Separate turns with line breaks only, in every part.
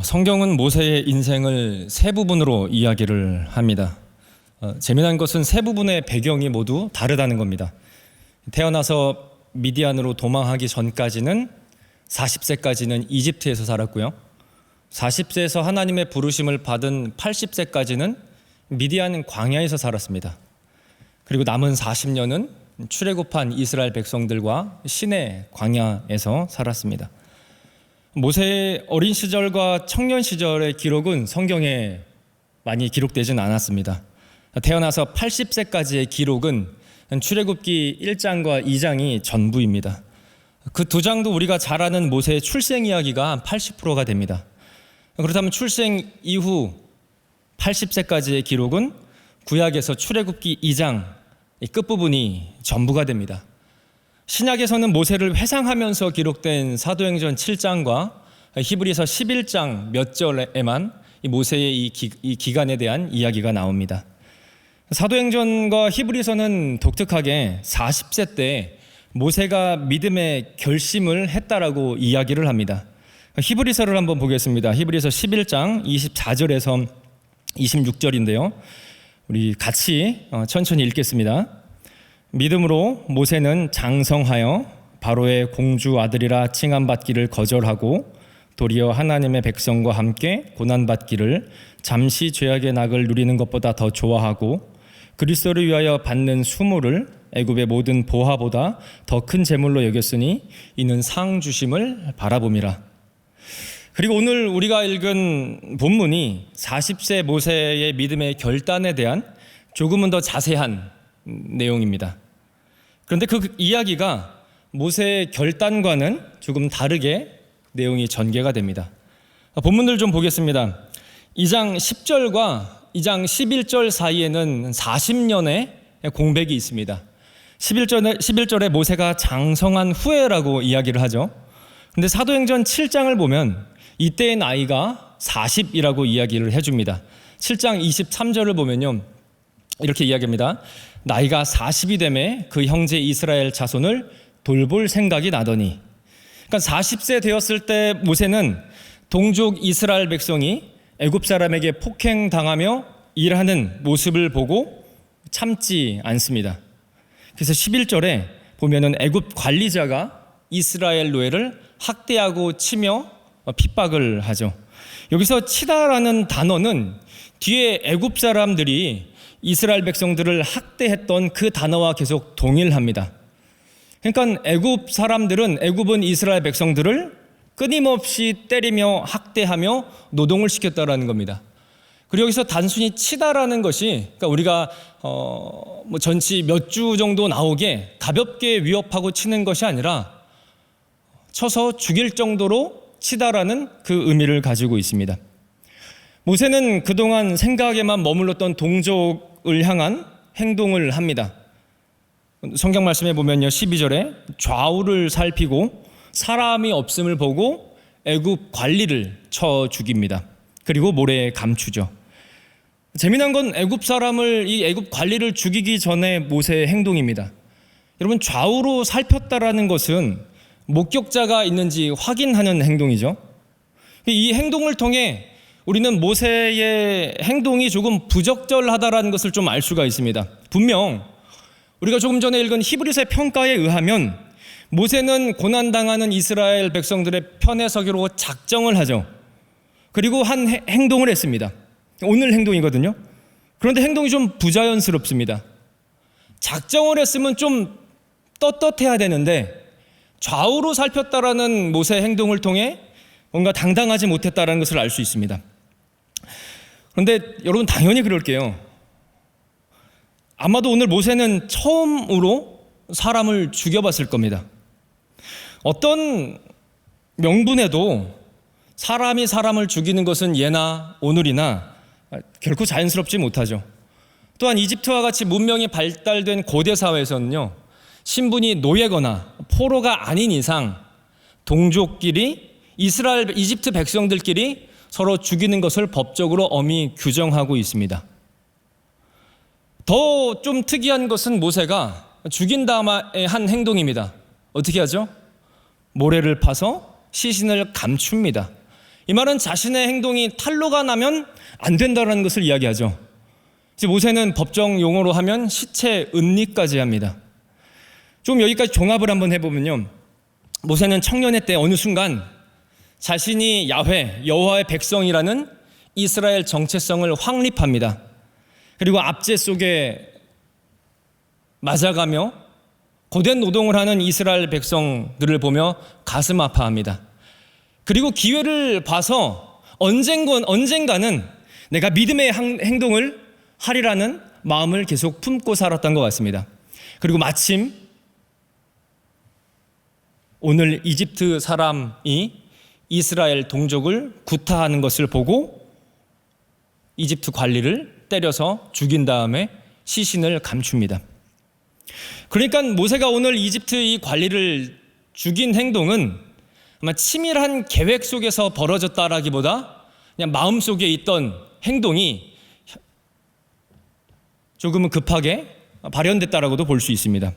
성경은 모세의 인생을 세 부분으로 이야기를 합니다. 재미난 것은 세 부분의 배경이 모두 다르다는 겁니다. 태어나서 미디안으로 도망하기 전까지는 40세까지는 이집트에서 살았고요. 40세에서 하나님의 부르심을 받은 80세까지는 미디안 광야에서 살았습니다. 그리고 남은 40년은 출애굽한 이스라엘 백성들과 시내 광야에서 살았습니다. 모세의 어린 시절과 청년 시절의 기록은 성경에 많이 기록되진 않았습니다. 태어나서 80세까지의 기록은 출애굽기 1장과 2장이 전부입니다. 그 두 장도 우리가 잘 아는 모세의 출생 이야기가 한 80%가 됩니다. 그렇다면 출생 이후 80세까지의 기록은 구약에서 출애굽기 2장 끝부분이 전부가 됩니다. 신약에서는 모세를 회상하면서 기록된 사도행전 7장과 히브리서 11장 몇 절에만 모세의 이 기간에 대한 이야기가 나옵니다. 사도행전과 히브리서는 독특하게 40세 때 모세가 믿음의 결심을 했다라고 이야기를 합니다. 히브리서를 한번 보겠습니다. 히브리서 11장 24절에서 26절인데요. 우리 같이 천천히 읽겠습니다. 믿음으로 모세는 장성하여 바로의 공주 아들이라 칭함받기를 거절하고 도리어 하나님의 백성과 함께 고난받기를 잠시 죄악의 낙을 누리는 것보다 더 좋아하고 그리스도를 위하여 받는 수모를 애굽의 모든 보화보다 더 큰 재물로 여겼으니 이는 상 주심을 바라봄이라. 그리고 오늘 우리가 읽은 본문이 40세 모세의 믿음의 결단에 대한 조금은 더 자세한 내용입니다. 그런데 그 이야기가 모세의 결단과는 조금 다르게 내용이 전개가 됩니다. 본문을 좀 보겠습니다. 2장 10절과 2장 11절 사이에는 40년의 공백이 있습니다. 11절에 모세가 장성한 후에라고 이야기를 하죠. 그런데 사도행전 7장을 보면 이때의 나이가 40이라고 이야기를 해줍니다. 7장 23절을 보면요, 이렇게 이야기합니다. 나이가 40이 되매 그 형제 이스라엘 자손을 돌볼 생각이 나더니, 그러니까 40세 되었을 때 모세는 동족 이스라엘 백성이 애굽 사람에게 폭행당하며 일하는 모습을 보고 참지 않습니다. 그래서 11절에 보면은 애굽 관리자가 이스라엘 노예를 학대하고 치며 핍박을 하죠. 여기서 치다라는 단어는 뒤에 애굽 사람들이 이스라엘 백성들을 학대했던 그 단어와 계속 동일합니다. 그러니까 애굽은 이스라엘 백성들을 끊임없이 때리며 학대하며 노동을 시켰다라는 겁니다. 그리고 여기서 단순히 치다라는 것이, 그러니까 우리가 전치 몇 주 정도 나오게 가볍게 위협하고 치는 것이 아니라 쳐서 죽일 정도로 치다라는 그 의미를 가지고 있습니다. 모세는 그동안 생각에만 머물렀던 동족을 향한 행동을 합니다. 성경 말씀에 보면요, 12절에 좌우를 살피고 사람이 없음을 보고 애굽 관리를 쳐 죽입니다. 그리고 모래에 감추죠. 재미난 건 애굽 사람을, 이 애굽 관리를 죽이기 전에 모세의 행동입니다. 여러분, 좌우로 살폈다라는 것은 목격자가 있는지 확인하는 행동이죠. 이 행동을 통해 우리는 모세의 행동이 조금 부적절하다라는 것을 좀 알 수가 있습니다. 분명 우리가 조금 전에 읽은 히브리서의 평가에 의하면 모세는 고난당하는 이스라엘 백성들의 편에 서기로 작정을 하죠. 그리고 한 행동을 했습니다. 오늘 행동이거든요. 그런데 행동이 좀 부자연스럽습니다. 작정을 했으면 좀 떳떳해야 되는데 좌우로 살폈다라는 모세의 행동을 통해 뭔가 당당하지 못했다라는 것을 알 수 있습니다. 그런데 여러분, 당연히 그럴게요. 아마도 오늘 모세는 처음으로 사람을 죽여봤을 겁니다. 어떤 명분에도 사람이 사람을 죽이는 것은 예나 오늘이나 결코 자연스럽지 못하죠. 또한 이집트와 같이 문명이 발달된 고대 사회에서는요, 신분이 노예거나 포로가 아닌 이상 동족끼리, 이집트 백성들끼리 서로 죽이는 것을 법적으로 엄히 규정하고 있습니다. 더 좀 특이한 것은 모세가 죽인 다음에 한 행동입니다. 어떻게 하죠? 모래를 파서 시신을 감춥니다. 이 말은 자신의 행동이 탈로가 나면 안 된다는 것을 이야기하죠. 이제 모세는 법정 용어로 하면 시체 은리까지 합니다. 좀 여기까지 종합을 한번 해보면요, 모세는 청년의 때 어느 순간 자신이 야훼, 여호와의 백성이라는 이스라엘 정체성을 확립합니다. 그리고 압제 속에 맞아가며 고된 노동을 하는 이스라엘 백성들을 보며 가슴 아파합니다. 그리고 기회를 봐서 언젠가는 내가 믿음의 행동을 하리라는 마음을 계속 품고 살았던 것 같습니다. 그리고 마침 오늘 이집트 사람이 이스라엘 동족을 구타하는 것을 보고 이집트 관리를 때려서 죽인 다음에 시신을 감춥니다. 그러니까 모세가 오늘 이집트 이 관리를 죽인 행동은 아마 치밀한 계획 속에서 벌어졌다라기보다 그냥 마음속에 있던 행동이 조금은 급하게 발현됐다라고도 볼 수 있습니다.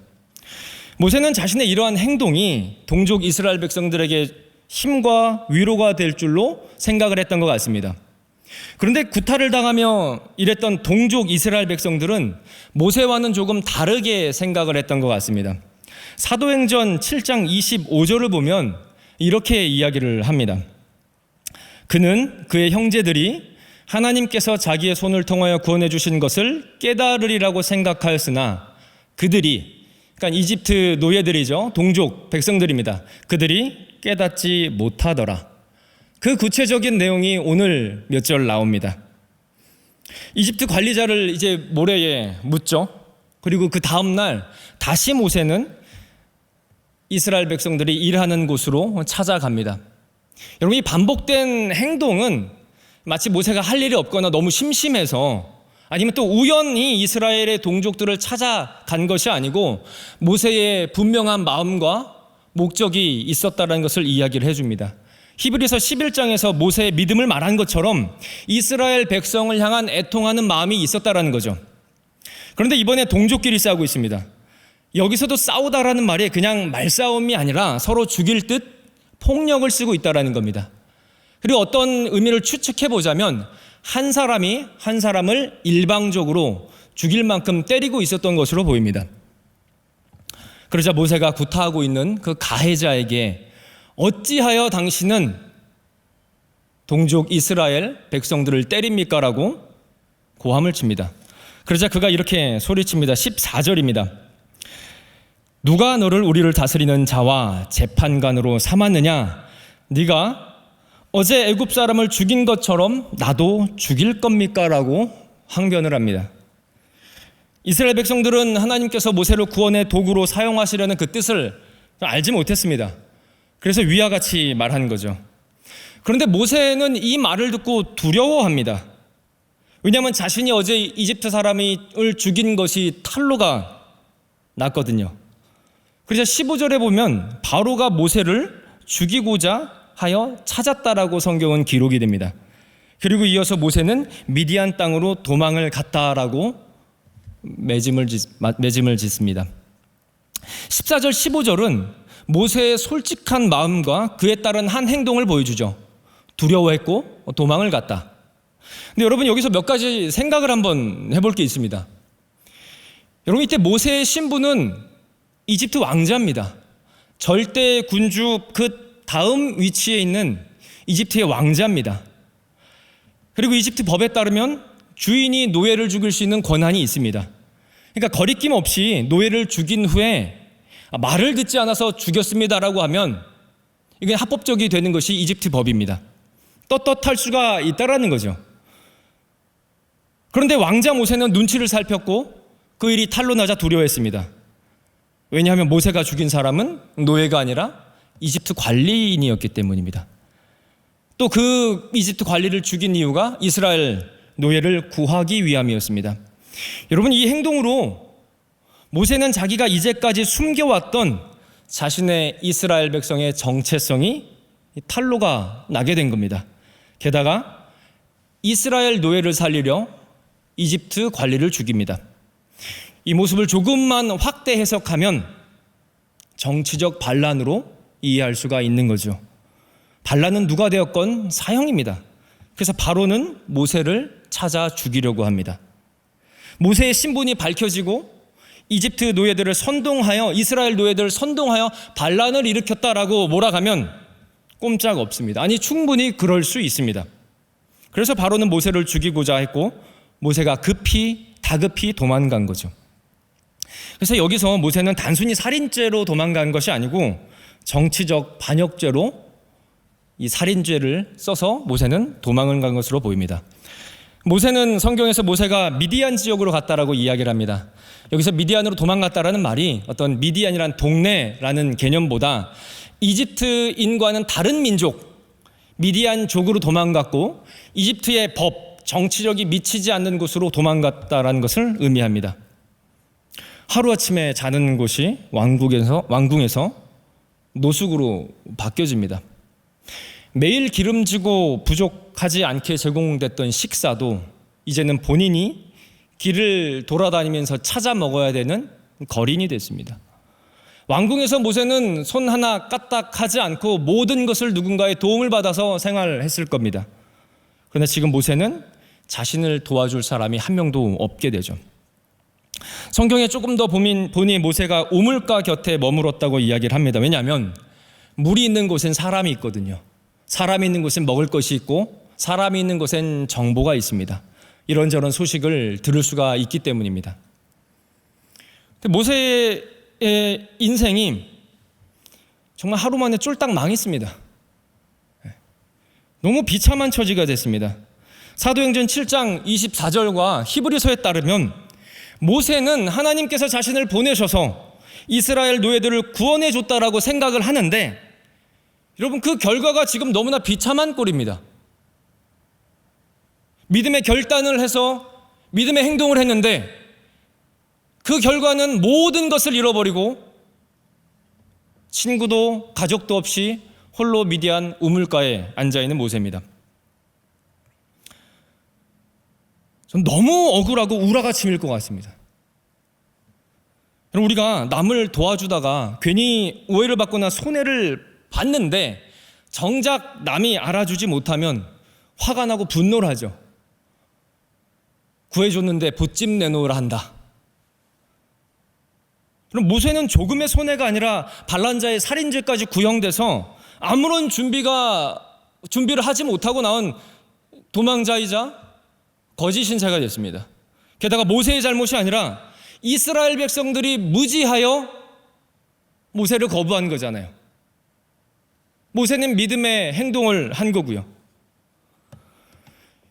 모세는 자신의 이러한 행동이 동족 이스라엘 백성들에게 힘과 위로가 될 줄로 생각을 했던 것 같습니다. 그런데 구타를 당하며 이랬던 동족 이스라엘 백성들은 모세와는 조금 다르게 생각을 했던 것 같습니다. 사도행전 7장 25절을 보면 이렇게 이야기를 합니다. 그는 그의 형제들이 하나님께서 자기의 손을 통하여 구원해 주신 것을 깨달으리라고 생각하였으나 그들이, 그러니까 이집트 노예들이죠, 동족 백성들입니다. 그들이 깨닫지 못하더라. 그 구체적인 내용이 오늘 몇 절 나옵니다. 이집트 관리자를 이제 모래에 묻죠. 그리고 그 다음날 다시 모세는 이스라엘 백성들이 일하는 곳으로 찾아갑니다. 여러분, 이 반복된 행동은 마치 모세가 할 일이 없거나 너무 심심해서 아니면 또 우연히 이스라엘의 동족들을 찾아간 것이 아니고 모세의 분명한 마음과 목적이 있었다는 것을 이야기를 해줍니다. 히브리서 11장에서 모세의 믿음을 말한 것처럼 이스라엘 백성을 향한 애통하는 마음이 있었다는 거죠. 그런데 이번에 동족끼리 싸우고 있습니다. 여기서도 싸우다라는 말이 그냥 말싸움이 아니라 서로 죽일 듯 폭력을 쓰고 있다는 겁니다. 그리고 어떤 의미를 추측해 보자면 한 사람이 한 사람을 일방적으로 죽일 만큼 때리고 있었던 것으로 보입니다. 그러자 모세가 구타하고 있는 그 가해자에게 어찌하여 당신은 동족 이스라엘 백성들을 때립니까? 라고 고함을 칩니다. 그러자 그가 이렇게 소리칩니다. 14절입니다. 누가 너를 우리를 다스리는 자와 재판관으로 삼았느냐? 네가 어제 애굽 사람을 죽인 것처럼 나도 죽일 겁니까? 라고 항변을 합니다. 이스라엘 백성들은 하나님께서 모세를 구원의 도구로 사용하시려는 그 뜻을 알지 못했습니다. 그래서 위와 같이 말하는 거죠. 그런데 모세는 이 말을 듣고 두려워합니다. 왜냐하면 자신이 어제 이집트 사람을 죽인 것이 탈로가 났거든요. 그래서 15절에 보면 바로가 모세를 죽이고자 하여 찾았다라고 성경은 기록이 됩니다. 그리고 이어서 모세는 미디안 땅으로 도망을 갔다라고 매짐을 짓습니다. 14절 15절은 모세의 솔직한 마음과 그에 따른 한 행동을 보여주죠. 두려워했고 도망을 갔다. 근데 여러분, 여기서 몇 가지 생각을 한번 해볼 게 있습니다. 여러분, 이때 모세의 신분은 이집트 왕자입니다. 절대 군주 그 다음 위치에 있는 이집트의 왕자입니다. 그리고 이집트 법에 따르면 주인이 노예를 죽일 수 있는 권한이 있습니다. 그러니까 거리낌 없이 노예를 죽인 후에 말을 듣지 않아서 죽였습니다라고 하면 이게 합법적이 되는 것이 이집트 법입니다. 떳떳할 수가 있다라는 거죠. 그런데 왕자 모세는 눈치를 살폈고 그 일이 탄로나자 두려워했습니다. 왜냐하면 모세가 죽인 사람은 노예가 아니라 이집트 관리인이었기 때문입니다. 또 그 이집트 관리를 죽인 이유가 이스라엘 노예를 구하기 위함이었습니다. 여러분, 이 행동으로 모세는 자기가 이제까지 숨겨왔던 자신의 이스라엘 백성의 정체성이 탄로가 나게 된 겁니다. 게다가 이스라엘 노예를 살리려 이집트 관리를 죽입니다. 이 모습을 조금만 확대 해석하면 정치적 반란으로 이해할 수가 있는 거죠. 발란은 누가 되었건 사형입니다. 그래서 바로는 모세를 찾아 죽이려고 합니다. 모세의 신분이 밝혀지고 이집트 노예들을 선동하여, 이스라엘 노예들을 선동하여 반란을 일으켰다라고 몰아가면 꼼짝 없습니다. 아니, 충분히 그럴 수 있습니다. 그래서 바로는 모세를 죽이고자 했고 모세가 다급히 도망간 거죠. 그래서 여기서 모세는 단순히 살인죄로 도망간 것이 아니고 정치적 반역죄로 이 살인죄를 써서 모세는 도망을 간 것으로 보입니다. 모세는 성경에서 모세가 미디안 지역으로 갔다라고 이야기를 합니다. 여기서 미디안으로 도망갔다라는 말이 어떤 미디안이란 동네라는 개념보다 이집트인과는 다른 민족, 미디안족으로 도망갔고 이집트의 법, 정치력이 미치지 않는 곳으로 도망갔다라는 것을 의미합니다. 하루아침에 자는 곳이 왕궁에서 노숙으로 바뀌어집니다. 매일 기름지고 부족하지 않게 제공됐던 식사도 이제는 본인이 길을 돌아다니면서 찾아 먹어야 되는 거린이 됐습니다. 왕궁에서 모세는 손 하나 까딱하지 않고 모든 것을 누군가의 도움을 받아서 생활했을 겁니다. 그러나 지금 모세는 자신을 도와줄 사람이 한 명도 없게 되죠. 성경에 조금 더 보니 모세가 우물가 곁에 머물었다고 이야기를 합니다. 왜냐하면 물이 있는 곳엔 사람이 있거든요. 사람이 있는 곳엔 먹을 것이 있고 사람이 있는 곳엔 정보가 있습니다. 이런저런 소식을 들을 수가 있기 때문입니다. 모세의 인생이 정말 하루 만에 쫄딱 망했습니다. 너무 비참한 처지가 됐습니다. 사도행전 7장 24절과 히브리서에 따르면 모세는 하나님께서 자신을 보내셔서 이스라엘 노예들을 구원해 줬다라고 생각을 하는데, 여러분, 그 결과가 지금 너무나 비참한 꼴입니다. 믿음의 결단을 해서 믿음의 행동을 했는데 그 결과는 모든 것을 잃어버리고 친구도 가족도 없이 홀로 미디안 우물가에 앉아있는 모세입니다. 전 너무 억울하고 우라가 치밀 것 같습니다. 우리가 남을 도와주다가 괜히 오해를 받거나 손해를 받는데 정작 남이 알아주지 못하면 화가 나고 분노를 하죠. 구해줬는데 보찜 내놓으라 한다. 그럼 모세는 조금의 손해가 아니라 반란자의 살인죄까지 구형돼서 아무런 준비를 하지 못하고 나온 도망자이자 거짓 신세가 됐습니다. 게다가 모세의 잘못이 아니라 이스라엘 백성들이 무지하여 모세를 거부한 거잖아요. 모세는 믿음의 행동을 한 거고요.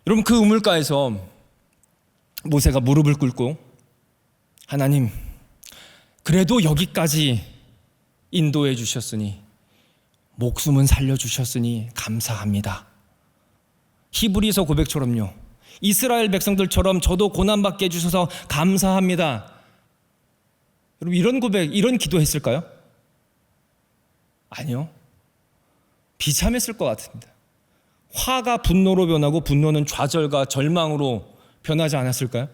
여러분, 그 우물가에서 모세가 무릎을 꿇고 하나님, 그래도 여기까지 인도해 주셨으니, 목숨은 살려주셨으니 감사합니다. 히브리서 고백처럼요, 이스라엘 백성들처럼 저도 고난받게 해주셔서 감사합니다. 여러분, 이런 고백, 이런 기도했을까요? 아니요. 비참했을 것 같습니다. 화가 분노로 변하고 분노는 좌절과 절망으로 변하지 않았을까요?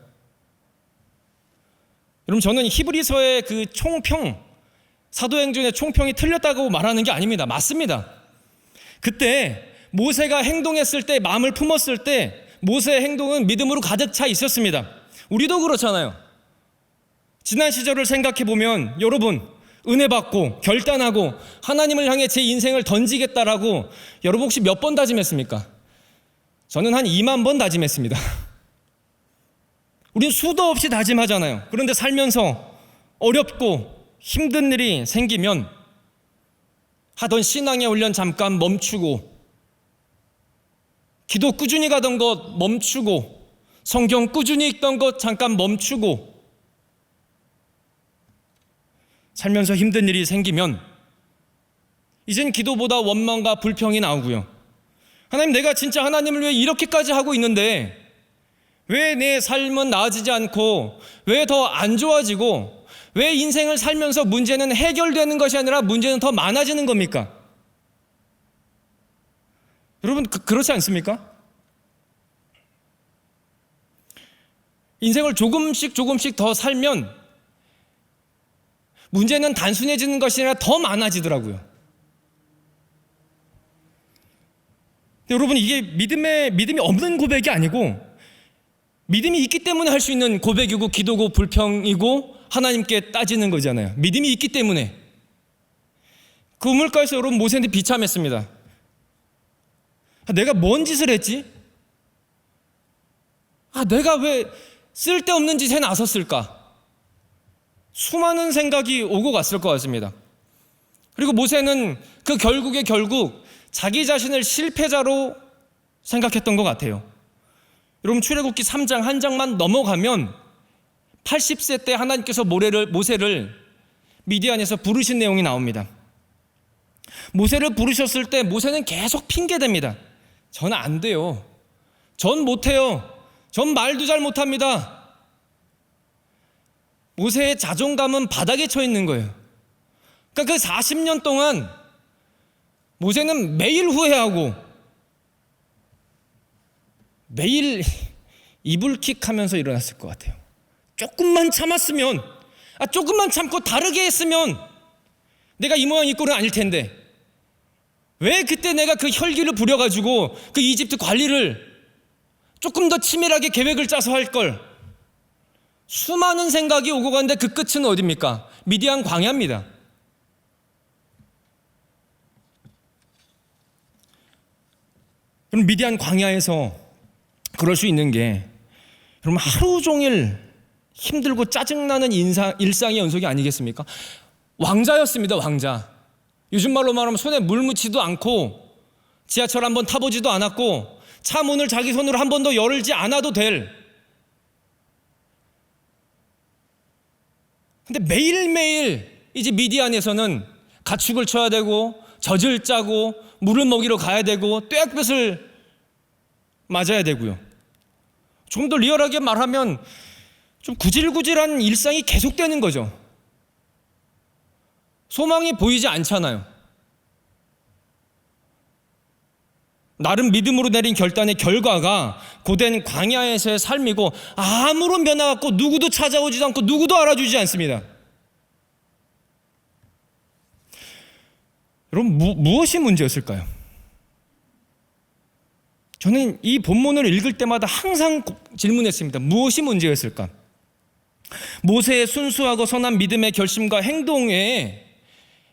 여러분, 저는 히브리서의 그 총평, 사도행전의 총평이 틀렸다고 말하는 게 아닙니다. 맞습니다. 그때 모세가 행동했을 때, 마음을 품었을 때 모세의 행동은 믿음으로 가득 차 있었습니다. 우리도 그렇잖아요. 지난 시절을 생각해 보면 여러분, 은혜 받고 결단하고 하나님을 향해 제 인생을 던지겠다라고 여러분 혹시 몇 번 다짐했습니까? 저는 한 2만 번 다짐했습니다. 우린 수도 없이 다짐하잖아요. 그런데 살면서 어렵고 힘든 일이 생기면 하던 신앙의 훈련 잠깐 멈추고, 기도 꾸준히 가던 것 멈추고, 성경 꾸준히 읽던 것 잠깐 멈추고, 살면서 힘든 일이 생기면 이젠 기도보다 원망과 불평이 나오고요. 하나님, 내가 진짜 하나님을 위해 이렇게까지 하고 있는데 왜 내 삶은 나아지지 않고, 왜 더 안 좋아지고, 왜 인생을 살면서 문제는 해결되는 것이 아니라 문제는 더 많아지는 겁니까? 여러분, 그렇지 않습니까? 인생을 조금씩 더 살면 문제는 단순해지는 것이 아니라 더 많아지더라고요. 근데 여러분, 이게 믿음이 없는 고백이 아니고 믿음이 있기 때문에 할 수 있는 고백이고 기도고 불평이고 하나님께 따지는 거잖아요. 믿음이 있기 때문에. 그 우물가에서 여러분 모세한테 비참했습니다. 내가 뭔 짓을 했지? 내가 왜 쓸데없는 짓에 나섰을까? 수많은 생각이 오고 갔을 것 같습니다. 그리고 모세는 그 결국 자기 자신을 실패자로 생각했던 것 같아요. 여러분, 출애굽기 3장 한 장만 넘어가면 80세 때 하나님께서 모세를 미디안에서 부르신 내용이 나옵니다. 모세를 부르셨을 때 모세는 계속 핑계댑니다. 전 안 돼요. 전 못해요. 전 말도 잘 못합니다. 모세의 자존감은 바닥에 쳐 있는 거예요. 그러니까 그 40년 동안 모세는 매일 후회하고 매일 이불킥 하면서 일어났을 것 같아요. 조금만 참았으면, 조금만 참고 다르게 했으면 내가 이 모양 이 꼴은 아닐 텐데, 왜 그때 내가 그 혈기를 부려가지고 그 이집트 관리를 조금 더 치밀하게 계획을 짜서 할 걸. 수많은 생각이 오고 가는데 그 끝은 어디입니까? 미디안 광야입니다. 그럼 미디안 광야에서 그럴 수 있는 게, 여러분, 하루 종일 힘들고 짜증나는 일상의 연속이 아니겠습니까? 왕자였습니다. 왕자. 요즘 말로 말하면 손에 물 묻지도 않고 지하철 한번 타보지도 않았고 차 문을 자기 손으로 한 번도 열지 않아도 될, 근데 매일매일 이제 미디안에서는 가축을 쳐야 되고 젖을 짜고 물을 먹이러 가야 되고 떼약볕을 맞아야 되고요. 좀 더 리얼하게 말하면 좀 구질구질한 일상이 계속되는 거죠. 소망이 보이지 않잖아요. 나름 믿음으로 내린 결단의 결과가 고된 광야에서의 삶이고 아무런 변화 없고 누구도 찾아오지도 않고 누구도 알아주지 않습니다. 여러분, 무엇이 문제였을까요? 저는 이 본문을 읽을 때마다 항상 질문했습니다. 무엇이 문제였을까? 모세의 순수하고 선한 믿음의 결심과 행동에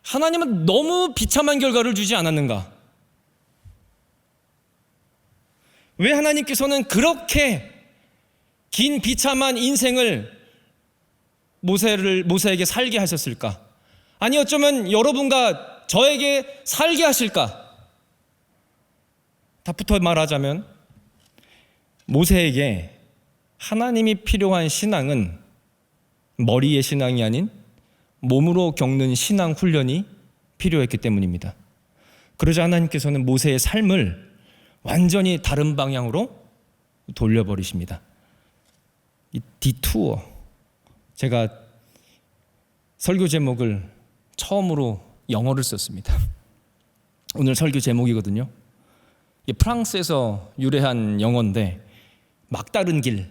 하나님은 너무 비참한 결과를 주지 않았는가? 왜 하나님께서는 그렇게 긴 비참한 인생을 모세에게 살게 하셨을까? 아니, 어쩌면 여러분과 저에게 살게 하실까? 답부터 말하자면 모세에게 하나님이 필요한 신앙은 머리의 신앙이 아닌 몸으로 겪는 신앙 훈련이 필요했기 때문입니다. 그러자 하나님께서는 모세의 삶을 완전히 다른 방향으로 돌려버리십니다. 이 디투어, 제가 설교 제목을 처음으로 영어를 썼습니다. 오늘 설교 제목이거든요. 프랑스에서 유래한 영어인데 막다른 길,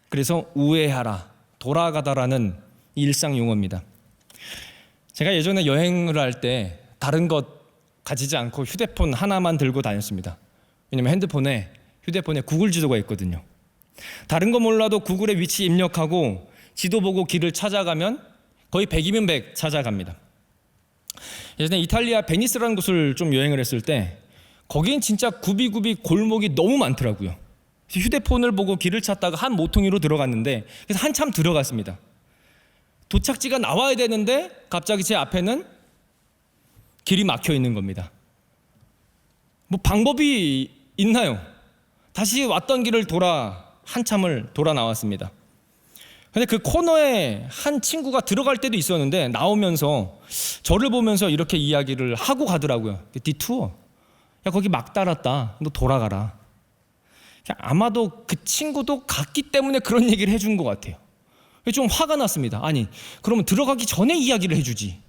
그래서 우회하라, 돌아가다라는 일상 용어입니다. 제가 예전에 여행을 할 때 다른 것 가지지 않고 휴대폰 하나만 들고 다녔습니다. 왜냐면 휴대폰에 구글 지도가 있거든요. 다른 거 몰라도 구글의 위치 입력하고 지도 보고 길을 찾아가면 거의 100이면 100 찾아갑니다. 예전에 이탈리아 베니스라는 곳을 좀 여행을 했을 때 거긴 진짜 굽이굽이 골목이 너무 많더라고요. 휴대폰을 보고 길을 찾다가 한 모퉁이로 들어갔는데, 그래서 한참 들어갔습니다. 도착지가 나와야 되는데 갑자기 제 앞에는 길이 막혀 있는 겁니다. 뭐 방법이 있나요? 다시 왔던 길을 한참을 돌아 나왔습니다. 근데 그 코너에 한 친구가 들어갈 때도 있었는데 나오면서 저를 보면서 이렇게 이야기를 하고 가더라고요. 디투어, 야, 거기 막 따랐다, 너 돌아가라. 아마도 그 친구도 갔기 때문에 그런 얘기를 해준 것 같아요. 좀 화가 났습니다. 아니, 그러면 들어가기 전에 이야기를 해주지.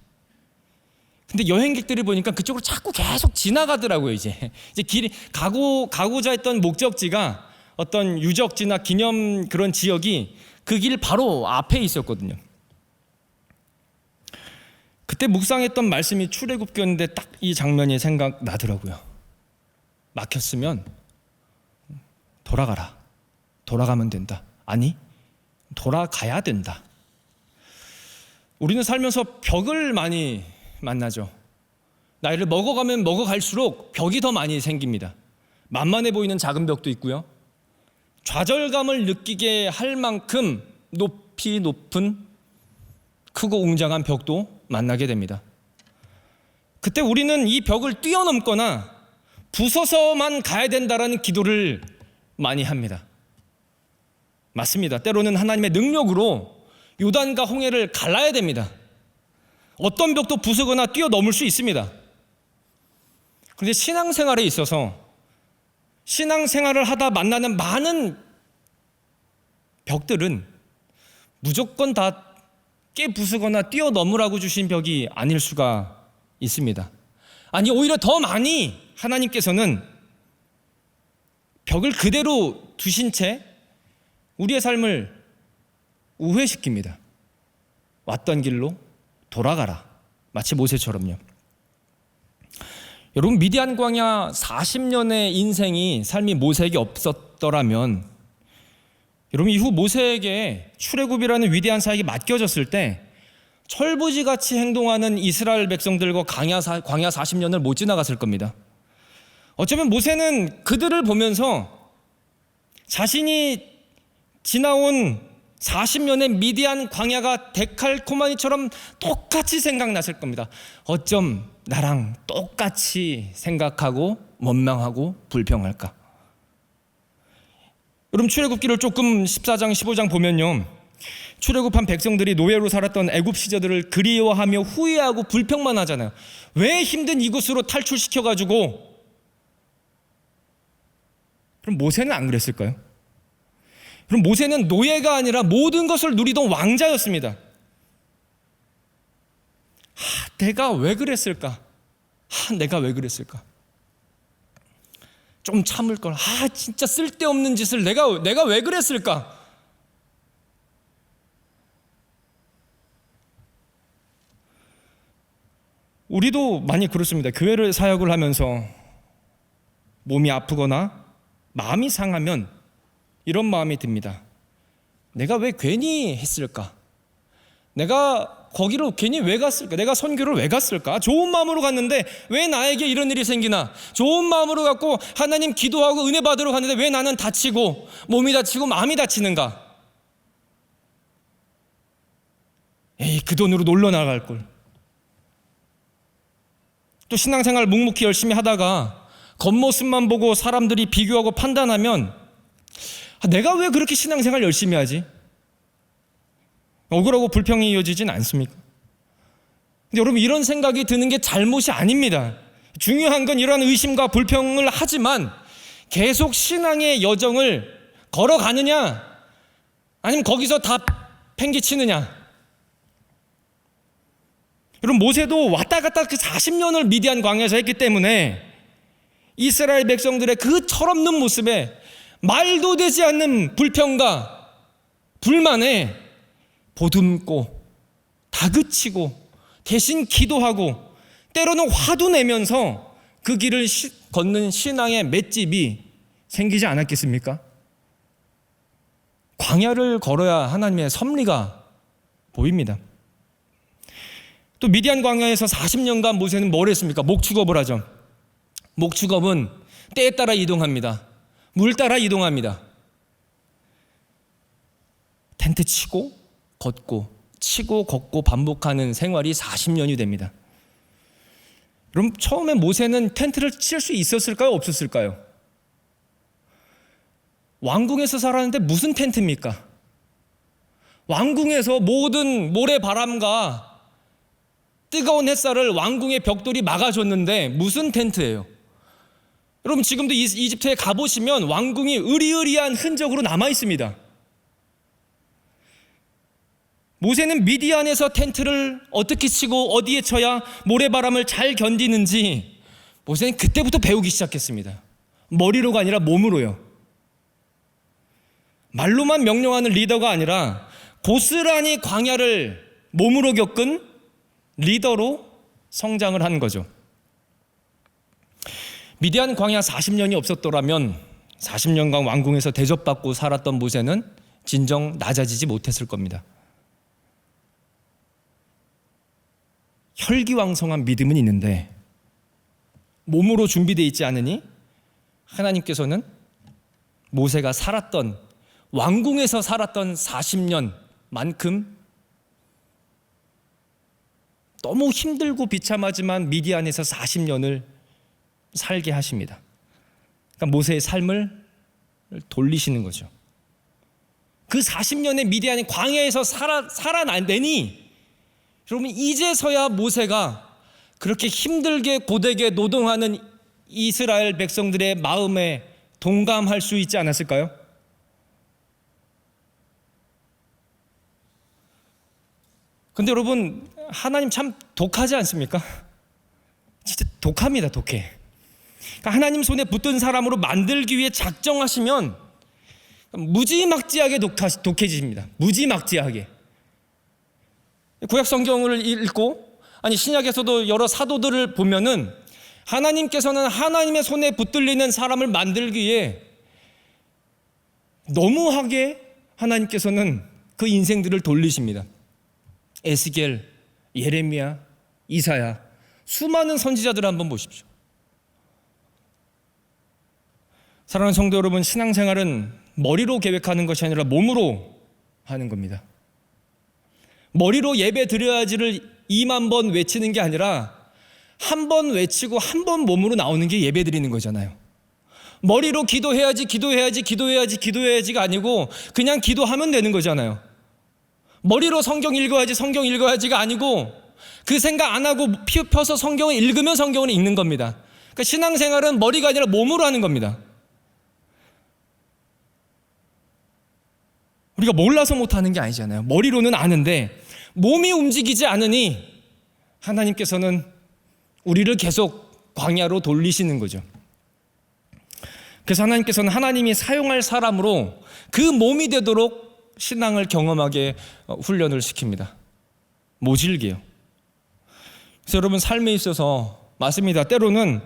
근데 여행객들이 보니까 그쪽으로 자꾸 계속 지나가더라고요. 이제 길이 가고자 했던 목적지가 어떤 유적지나 기념 그런 지역이 그 길 바로 앞에 있었거든요. 그때 묵상했던 말씀이 출애굽기였는데 딱 이 장면이 생각나더라고요. 막혔으면 돌아가라. 돌아가면 된다. 아니, 돌아가야 된다. 우리는 살면서 벽을 많이 만나죠. 나이를 먹어가면 먹어갈수록 벽이 더 많이 생깁니다. 만만해 보이는 작은 벽도 있고요. 좌절감을 느끼게 할 만큼 높이 높은 크고 웅장한 벽도 만나게 됩니다. 그때 우리는 이 벽을 뛰어넘거나 부서서만 가야 된다라는 기도를 많이 합니다. 맞습니다. 때로는 하나님의 능력으로 요단과 홍해를 갈라야 됩니다. 어떤 벽도 부수거나 뛰어넘을 수 있습니다. 그런데 신앙생활에 있어서 신앙생활을 하다 만나는 많은 벽들은 무조건 다 깨부수거나 뛰어넘으라고 주신 벽이 아닐 수가 있습니다. 아니, 오히려 더 많이 하나님께서는 벽을 그대로 두신 채 우리의 삶을 우회시킵니다. 왔던 길로 돌아가라. 마치 모세처럼요. 여러분, 미디안 광야 40년의 인생이 삶이 모세에게 없었더라면, 여러분 이후 모세에게 출애굽이라는 위대한 사역이 맡겨졌을 때 철부지같이 행동하는 이스라엘 백성들과 광야 40년을 못 지나갔을 겁니다. 어쩌면 모세는 그들을 보면서 자신이 지나온 40년의 미디안 광야가 데칼코마니처럼 똑같이 생각났을 겁니다. 어쩜 나랑 똑같이 생각하고 원망하고 불평할까? 여러분, 출애굽기를 조금 14장 15장 보면요, 출애굽한 백성들이 노예로 살았던 애굽 시절들을 그리워하며 후회하고 불평만 하잖아요. 왜 힘든 이곳으로 탈출시켜가지고. 그럼 모세는 안 그랬을까요? 그럼 모세는 노예가 아니라 모든 것을 누리던 왕자였습니다. 내가 왜 그랬을까? 내가 왜 그랬을까? 좀 참을 걸. 진짜 쓸데없는 짓을 내가 왜 그랬을까? 우리도 많이 그렇습니다. 교회를 사역을 하면서 몸이 아프거나 마음이 상하면 이런 마음이 듭니다. 내가 왜 괜히 했을까? 내가 거기로 괜히 왜 갔을까? 내가 선교를 왜 갔을까? 좋은 마음으로 갔는데 왜 나에게 이런 일이 생기나? 좋은 마음으로 갔고 하나님 기도하고 은혜 받으러 갔는데 왜 나는 다치고 몸이 다치고 마음이 다치는가? 에이, 그 돈으로 놀러 나갈 걸. 또 신앙생활 묵묵히 열심히 하다가 겉모습만 보고 사람들이 비교하고 판단하면 내가 왜 그렇게 신앙생활 열심히 하지? 억울하고 불평이 이어지진 않습니까? 근데 여러분, 이런 생각이 드는 게 잘못이 아닙니다. 중요한 건 이러한 의심과 불평을 하지만 계속 신앙의 여정을 걸어가느냐, 아니면 거기서 다 팽개치느냐. 여러분, 모세도 왔다 갔다 그 40년을 미디안 광야에서 했기 때문에 이스라엘 백성들의 그 철없는 모습에 말도 되지 않는 불평과 불만에 보듬고 다그치고 대신 기도하고 때로는 화도 내면서 그 길을 걷는 신앙의 맷집이 생기지 않았겠습니까? 광야를 걸어야 하나님의 섭리가 보입니다. 또 미디안 광야에서 40년간 모세는 뭘 했습니까? 목축업을 하죠. 목축업은 때에 따라 이동합니다. 물 따라 이동합니다. 텐트 치고 걷고 치고 걷고 반복하는 생활이 40년이 됩니다. 그럼 처음에 모세는 텐트를 칠 수 있었을까요? 없었을까요? 왕궁에서 살았는데 무슨 텐트입니까? 왕궁에서 모든 모래바람과 뜨거운 햇살을 왕궁의 벽돌이 막아줬는데 무슨 텐트예요? 여러분, 지금도 이집트에 가보시면 왕궁이 으리으리한 흔적으로 남아 있습니다. 모세는 미디안에서 텐트를 어떻게 치고 어디에 쳐야 모래바람을 잘 견디는지 모세는 그때부터 배우기 시작했습니다. 머리로가 아니라 몸으로요. 말로만 명령하는 리더가 아니라 고스란히 광야를 몸으로 겪은 리더로 성장을 한 거죠. 미디안 광야 40년이 없었더라면 40년간 왕궁에서 대접받고 살았던 모세는 진정 낮아지지 못했을 겁니다. 혈기왕성한 믿음은 있는데 몸으로 준비되어 있지 않으니 하나님께서는 모세가 살았던, 왕궁에서 살았던 40년만큼 너무 힘들고 비참하지만 미디안에서 40년을 살게 하십니다. 그러니까 모세의 삶을 돌리시는 거죠. 그 40년의 미디안의 광야에서 살아내니 여러분, 이제서야 모세가 그렇게 힘들게 고되게 노동하는 이스라엘 백성들의 마음에 동감할 수 있지 않았을까요? 근데 여러분, 하나님 참 독하지 않습니까? 진짜 독합니다, 독해. 그러니까 하나님 손에 붙든 사람으로 만들기 위해 작정하시면 무지막지하게 독해지십니다. 무지막지하게. 구약 성경을 읽고, 아니 신약에서도 여러 사도들을 보면은 하나님께서는 하나님의 손에 붙들리는 사람을 만들기 위해 너무하게 하나님께서는 그 인생들을 돌리십니다. 에스겔, 예레미야, 이사야, 수많은 선지자들을 한번 보십시오. 사랑하는 성도 여러분, 신앙생활은 머리로 계획하는 것이 아니라 몸으로 하는 겁니다. 머리로 예배 드려야지를 2만 번 외치는 게 아니라 한 번 외치고 한 번 몸으로 나오는 게 예배 드리는 거잖아요. 머리로 기도해야지가 아니고 그냥 기도하면 되는 거잖아요. 머리로 성경 읽어야지가 아니고 그 생각 안 하고 펴서 성경을 읽으면 성경을 읽는 겁니다. 그러니까 신앙생활은 머리가 아니라 몸으로 하는 겁니다. 우리가 몰라서 못하는 게 아니잖아요. 머리로는 아는데 몸이 움직이지 않으니 하나님께서는 우리를 계속 광야로 돌리시는 거죠. 그래서 하나님께서는 하나님이 사용할 사람으로 그 몸이 되도록 신앙을 경험하게 훈련을 시킵니다. 모질게요. 그래서 여러분, 삶에 있어서 맞습니다. 때로는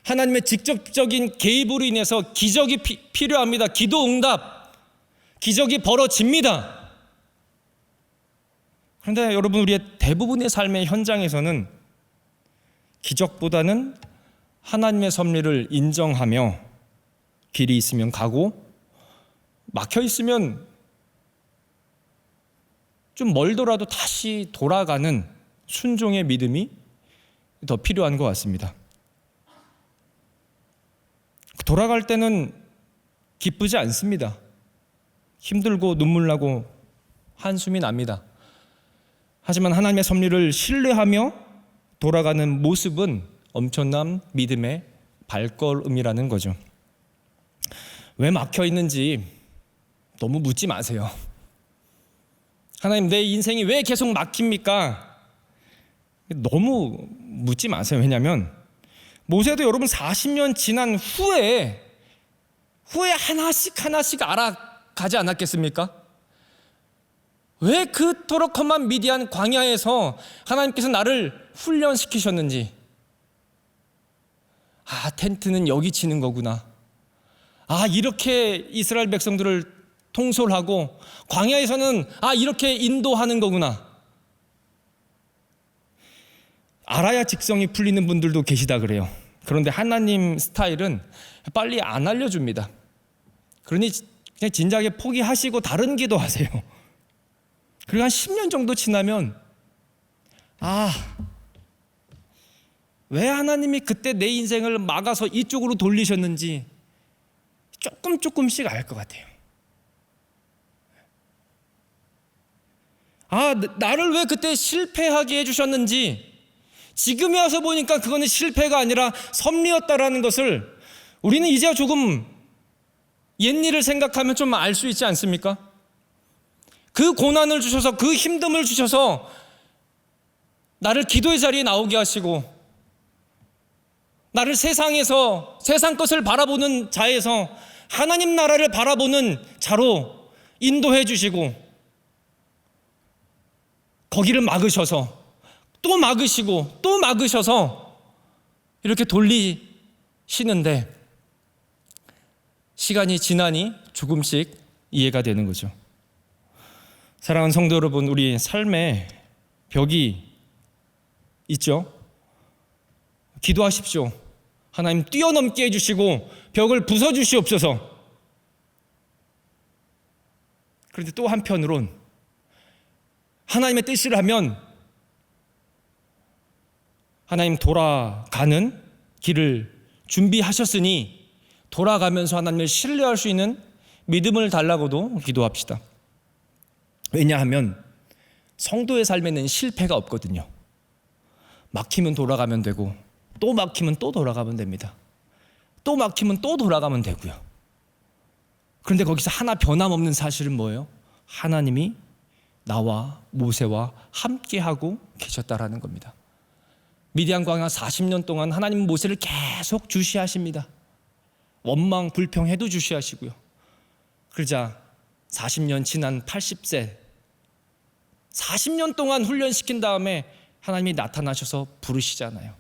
하나님의 직접적인 개입으로 인해서 기적이 필요합니다. 기도 응답, 기적이 벌어집니다. 그런데 여러분, 우리의 대부분의 삶의 현장에서는 기적보다는 하나님의 섭리를 인정하며 길이 있으면 가고 막혀 있으면 좀 멀더라도 다시 돌아가는 순종의 믿음이 더 필요한 것 같습니다. 돌아갈 때는 기쁘지 않습니다. 힘들고 눈물 나고 한숨이 납니다. 하지만 하나님의 섭리를 신뢰하며 돌아가는 모습은 엄청난 믿음의 발걸음이라는 거죠. 왜 막혀 있는지 너무 묻지 마세요. 하나님, 내 인생이 왜 계속 막힙니까? 너무 묻지 마세요. 왜냐하면 모세도 여러분 40년 지난 후에 하나씩 알아가지 않았겠습니까? 왜 그토록 험한 미디안 광야에서 하나님께서 나를 훈련시키셨는지, 텐트는 여기 치는 거구나, 이렇게 이스라엘 백성들을 통솔하고 광야에서는 이렇게 인도하는 거구나, 알아야 직성이 풀리는 분들도 계시다 그래요. 그런데 하나님 스타일은 빨리 안 알려줍니다. 그러니 그냥 진작에 포기하시고 다른 기도하세요. 그리고 한 10년 정도 지나면 왜 하나님이 그때 내 인생을 막아서 이쪽으로 돌리셨는지 조금씩 알 것 같아요. 나를 왜 그때 실패하게 해주셨는지 지금에 와서 보니까 그거는 실패가 아니라 섭리였다라는 것을 우리는 이제야 조금 옛일을 생각하면 좀 알 수 있지 않습니까? 그 고난을 주셔서, 그 힘듦을 주셔서 나를 기도의 자리에 나오게 하시고, 나를 세상 것을 바라보는 자에서 하나님 나라를 바라보는 자로 인도해 주시고, 거기를 막으셔서 또 막으시고 또 막으셔서 이렇게 돌리시는 쉬는데 시간이 지나니 조금씩 이해가 되는 거죠. 사랑하는 성도 여러분, 우리 삶에 벽이 있죠. 기도하십시오. 하나님 뛰어넘게 해주시고 벽을 부숴주시옵소서. 그런데 또 한편으론 하나님의 뜻을 하면 하나님 돌아가는 길을 준비하셨으니 돌아가면서 하나님을 신뢰할 수 있는 믿음을 달라고도 기도합시다. 왜냐하면 성도의 삶에는 실패가 없거든요. 막히면 돌아가면 되고 또 막히면 또 돌아가면 됩니다. 또 막히면 또 돌아가면 되고요. 그런데 거기서 하나 변함없는 사실은 뭐예요? 하나님이 나와 모세와 함께하고 계셨다라는 겁니다. 미디안 광야 40년 동안 하나님은 모세를 계속 주시하십니다. 원망 불평해도 주시하시고요. 그러자 40년 지난 80세 40년 동안 훈련시킨 다음에 하나님이 나타나셔서 부르시잖아요.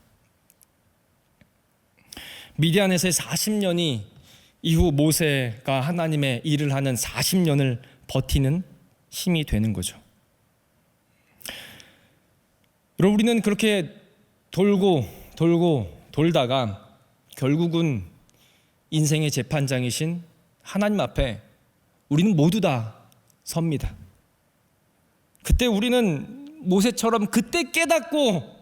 미디안에서의 40년이 이후 모세가 하나님의 일을 하는 40년을 버티는 힘이 되는 거죠. 여러분, 우리는 그렇게 돌고 돌다가 결국은 인생의 재판장이신 하나님 앞에 우리는 모두 다 섭니다. 그때 우리는 모세처럼 그때 깨닫고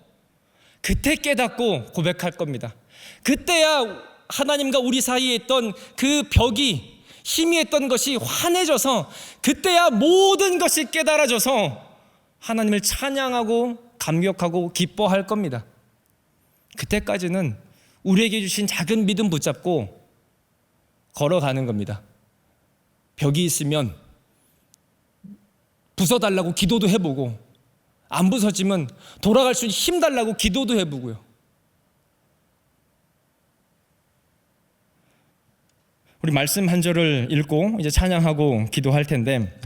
고백할 겁니다. 그때야 하나님과 우리 사이에 있던 그 벽이 희미했던 것이 환해져서 그때야 모든 것이 깨달아져서 하나님을 찬양하고 감격하고 기뻐할 겁니다. 그때까지는 우리에게 주신 작은 믿음 붙잡고 걸어가는 겁니다. 벽이 있으면 부숴달라고 기도도 해보고 안 부서지면 돌아갈 수 있는 힘 달라고 기도도 해보고요. 우리 말씀 한 절을 읽고 이제 찬양하고 기도할 텐데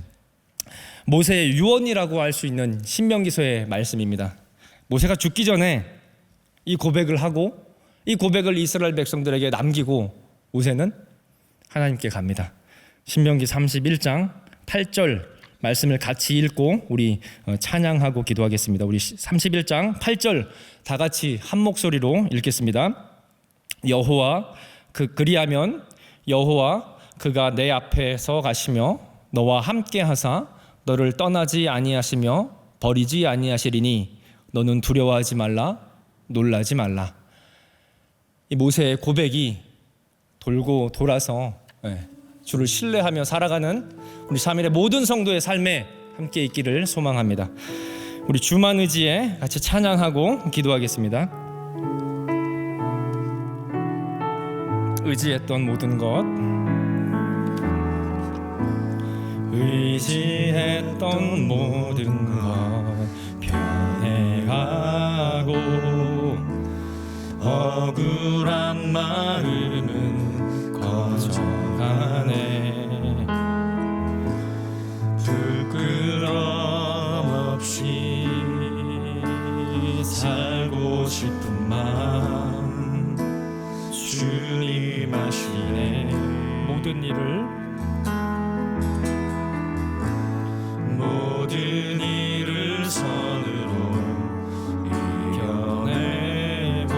모세의 유언이라고 할 수 있는 신명기서의 말씀입니다. 모세가 죽기 전에 이 고백을 하고 이 고백을 이스라엘 백성들에게 남기고 모세는 하나님께 갑니다. 신명기 31장 8절 말씀을 같이 읽고 우리 찬양하고 기도하겠습니다. 우리 31장 8절 다 같이 한 목소리로 읽겠습니다. 여호와 그리하면 여호와 그가 내 앞에서 가시며 너와 함께 하사 너를 떠나지 아니하시며 버리지 아니하시리니 너는 두려워하지 말라 놀라지 말라. 이 모세의 고백이 돌고 돌아서 주를 신뢰하며 살아가는 우리 3일의 모든 성도의 삶에 함께 있기를 소망합니다. 우리 주만 의지에 같이 찬양하고 기도하겠습니다. 의지했던 모든 것 의지했던 모든 것 변해가고 억울한 마음은 커져가네. 부끄럼 없이 살고 싶은 마음 주님 아시네. 모든 일을 선으로 이겨내고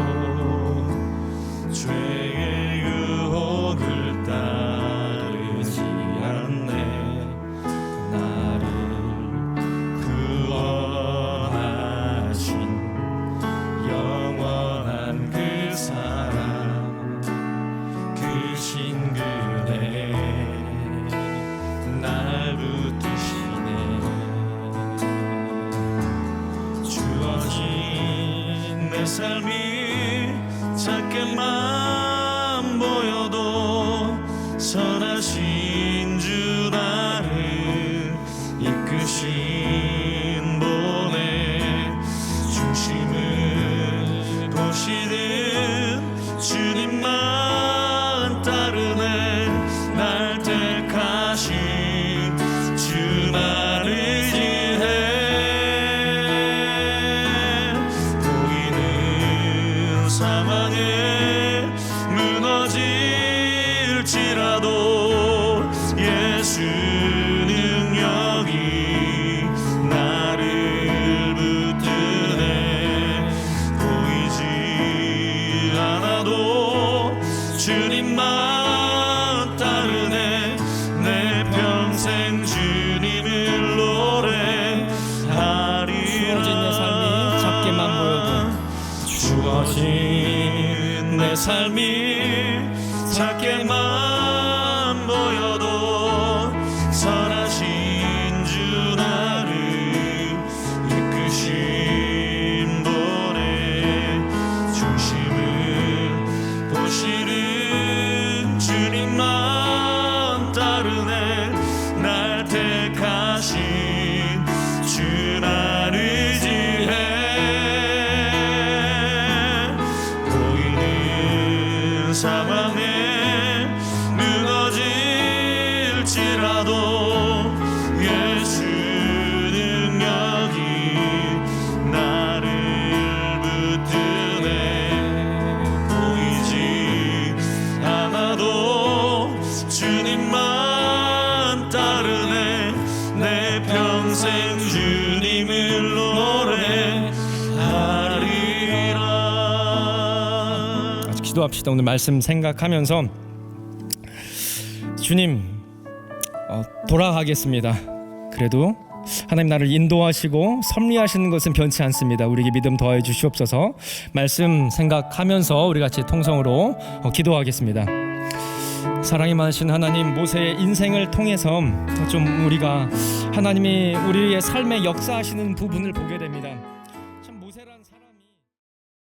죄의 유혹을 따르지 않네. 나를 구원하신 영원한 그 사랑 그 신그대 날 붙드시네. 주어진 내 삶이 작게만 보여도 선하신 주 나를 이끄신 본의 중심을 보시는 주님만 따르네. 날 택하신 주만 의지해. 보이는 상황에 무너져
삶이 작게만 보여도 선하신 주 나를 이끄신 분의 중심을 보시는 주님만 따르네. 날 택하신 주 나를 의지해. 보이는 상황에 무너질지라도 예수 능력이 나를 붙드네. 보이지 않아도 주님만 따르네. 내 평생 주님을 노래하리라.
기도합시다. 오늘 말씀 생각하면서 주님, 돌아가겠습니다. 그래도 하나님 나를 인도하시고 섭리하시는 것은 변치 않습니다. 우리에게 믿음 더해 주시옵소서. 말씀 생각하면서 우리 같이 통성으로 기도하겠습니다. 사랑이 많으신 하나님, 모세의 인생을 통해서 좀 우리가 하나님이 우리의 삶에 역사하시는 부분을 보게 됩니다.